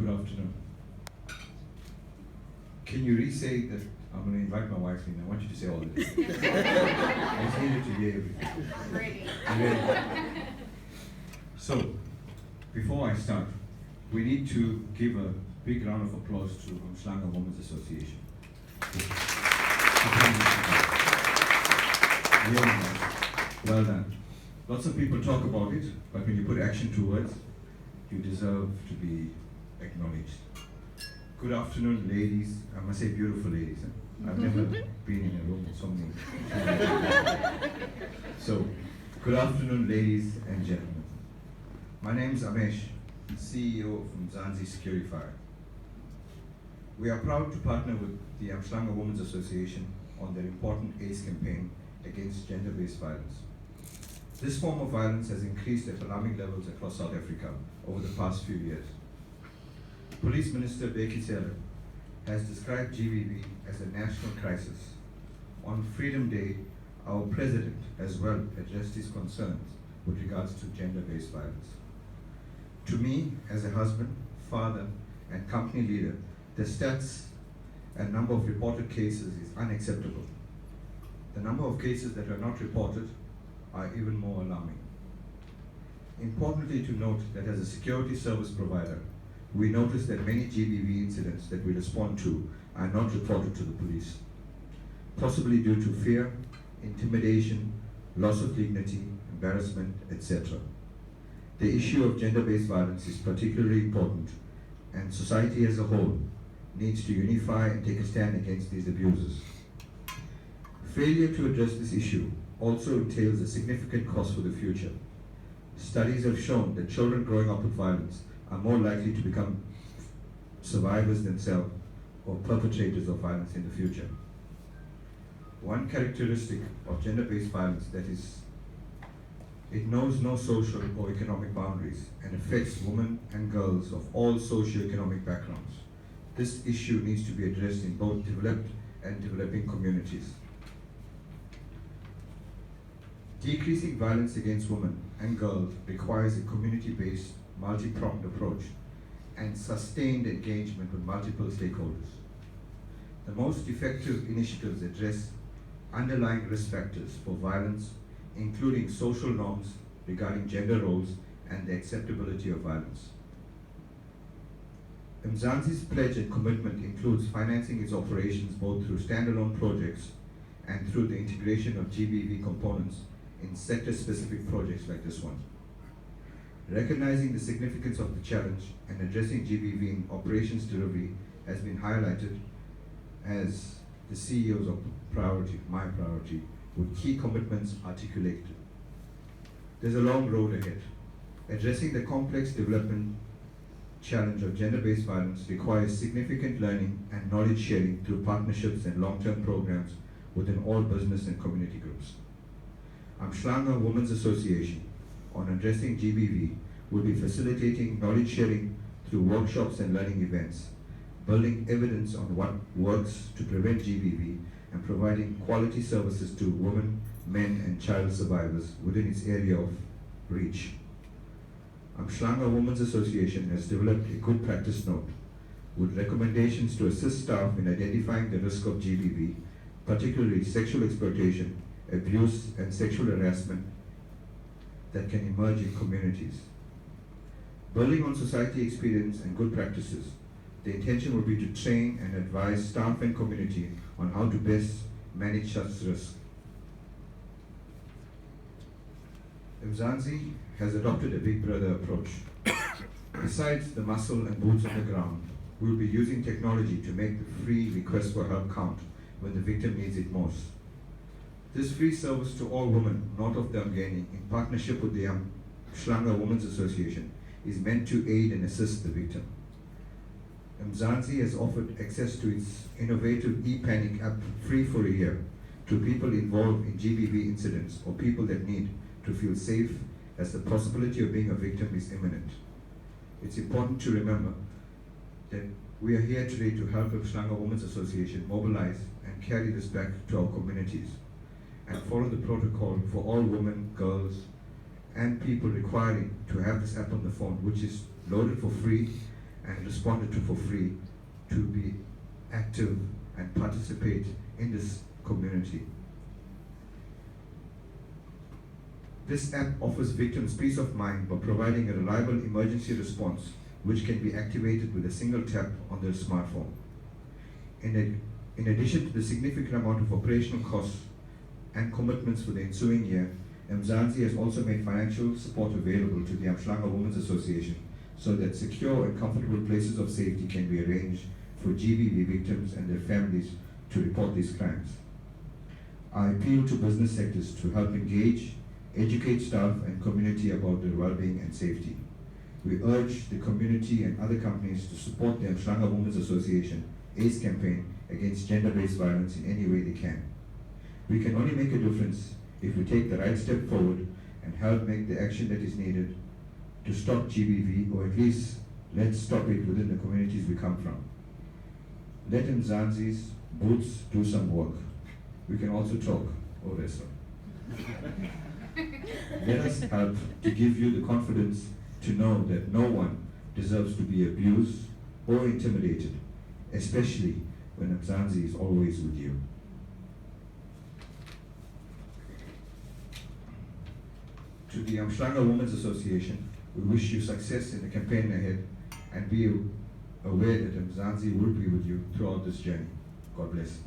Good afternoon. Can you re-say that? I'm going to invite my wife in. I want you to say all of this. I just needed to hear everything. I'm ready. You ready? So, before I start, we need to give a big round of applause to Umhlanga Women's Association. Really nice. Well done. Lots of people talk about it, but when you put action to words, you deserve to be acknowledged. Good afternoon, ladies. I must say beautiful ladies. I've never been in a room with so many. So, good afternoon, ladies and gentlemen. My name is Amesh, CEO of Mzansi Securifire. We are proud to partner with the Umhlanga Women's Association on their important ACE campaign against gender-based violence. This form of violence has increased at alarming levels across South Africa over the past few years. Police Minister Bheki Cele has described GBV as a national crisis. On Freedom Day, our president as well addressed his concerns with regards to gender-based violence. To me, as a husband, father, and company leader, the stats and number of reported cases is unacceptable. The number of cases that are not reported are even more alarming. Importantly to note that as a security service provider, we notice that many GBV incidents that we respond to are not reported to the police, possibly due to fear, intimidation, loss of dignity, embarrassment, etc. The issue of gender-based violence is particularly important, and society as a whole needs to unify and take a stand against these abuses. Failure to address this issue also entails a significant cost for the future. Studies have shown that children growing up with violence are more likely to become survivors themselves or perpetrators of violence in the future. One characteristic of gender-based violence that is, it knows no social or economic boundaries and affects women and girls of all socio-economic backgrounds. This issue needs to be addressed in both developed and developing communities. Decreasing violence against women and girls requires a community-based, multi-pronged approach and sustained engagement with multiple stakeholders. The most effective initiatives address underlying risk factors for violence, including social norms regarding gender roles and the acceptability of violence. Mzansi's pledge and commitment includes financing its operations both through standalone projects and through the integration of GBV components in sector-specific projects like this one. Recognizing the significance of the challenge and addressing GBV in operations delivery has been highlighted as the CEO's priority, my priority, with key commitments articulated. There's a long road ahead. Addressing the complex development challenge of gender-based violence requires significant learning and knowledge sharing through partnerships and long-term programs within all business and community groups. Umhlanga Women's Association on addressing GBV will be facilitating knowledge sharing through workshops and learning events, building evidence on what works to prevent GBV, and providing quality services to women, men, and child survivors within its area of reach. Umhlanga Women's Association has developed a good practice note with recommendations to assist staff in identifying the risk of GBV, particularly sexual exploitation, abuse, and sexual harassment that can emerge in communities. Building on society experience and good practices, the intention will be to train and advise staff and community on how to best manage such risks. Mzansi has adopted a big brother approach. Besides the muscle and boots on the ground, we will be using technology to make the free request for help count when the victim needs it most. This free service to all women north of the Umhlanga, in partnership with the Umhlanga Women's Association, is meant to aid and assist the victim. Mzansi has offered access to its innovative e-panic app free for a year to people involved in GBV incidents or people that need to feel safe as the possibility of being a victim is imminent. It's important to remember that we are here today to help Umhlanga Women's Association mobilize and carry this back to our communities and follow the protocol for all women, girls, and people requiring to have this app on the phone, which is loaded for free and responded to for free to be active and participate in this community. This app offers victims peace of mind by providing a reliable emergency response which can be activated with a single tap on their smartphone. In addition to the significant amount of operational costs and commitments for the ensuing year, Mzansi has also made financial support available to the Umhlanga Women's Association so that secure and comfortable places of safety can be arranged for GBV victims and their families to report these crimes. I appeal to business sectors to help engage, educate staff and community about their well-being and safety. We urge the community and other companies to support the Umhlanga Women's Association ACE campaign against gender-based violence in any way they can. We can only make a difference if we take the right step forward and help make the action that is needed to stop GBV, or at least let's stop it within the communities we come from. Let Mzansi's boots do some work. We can also talk or wrestle. Let us help to give you the confidence to know that no one deserves to be abused or intimidated, especially when Mzansi is always with you. To the Umhlanga Women's Association, we wish you success in the campaign ahead and be aware that Mzansi will be with you throughout this journey. God bless.